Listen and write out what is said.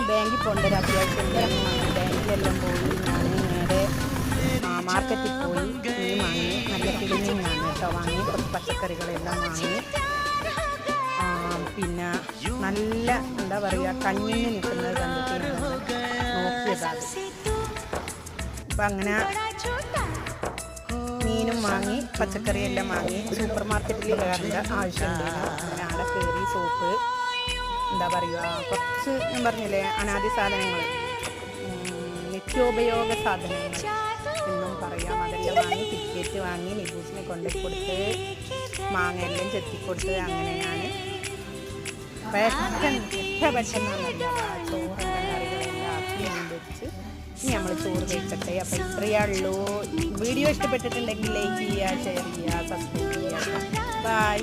ബാങ്കിൽ പോകേണ്ട ഒരു അത്യാവശ്യം ബാങ്കിലെല്ലാം പോയി ഞാൻ നേരെ മാർക്കറ്റിൽ പോയി മീൻ വാങ്ങി. നല്ല ക്ലീനിങ്ങാണ് കേട്ടോ. വാങ്ങി കുറച്ച് പച്ചക്കറികളെല്ലാം വാങ്ങി. പിന്നെ നല്ല എന്താ പറയുക കഞ്ഞിന് നിൽക്കുന്നത് കണ്ടിട്ട് നോക്കിയതാണ്. അപ്പം അങ്ങനെ മീനും വാങ്ങി പച്ചക്കറിയെല്ലാം വാങ്ങി. സൂപ്പർ മാർക്കറ്റിൽ കയറേണ്ട ആവശ്യമുണ്ടായിരുന്നു. അങ്ങനെ അവിടെ കയറി സോപ്പ് എന്താ പറയുക കുറച്ച് ഞാൻ പറഞ്ഞില്ലേ അനാദി സാധനങ്ങൾ നിത്യോപയോഗ സാധനങ്ങൾ എന്നും പറയാം. അതെല്ലാം വാങ്ങി. ടിക്കറ്റ് വാങ്ങി നിബൂസിനെ കൊണ്ടുകൊടുത്ത് മാങ്ങയെല്ലാം ചെത്തിക്കൊടുത്ത് അങ്ങനെ ഞാൻ പെട്ടെന്ന് ചോറെല്ലാം കറികളെല്ലാം ആക്കി വെച്ച് ഇനി നമ്മൾ ചോറ് കഴിക്കട്ടെ. അപ്പം ഇത്രയേ ഉള്ളൂ. വീഡിയോ ഇഷ്ടപ്പെട്ടിട്ടുണ്ടെങ്കിൽ ലൈക്ക് ചെയ്യുക, ഷെയർ ചെയ്യുക, സബ്സ്ക്രൈബ് ചെയ്യുക. ബൈ.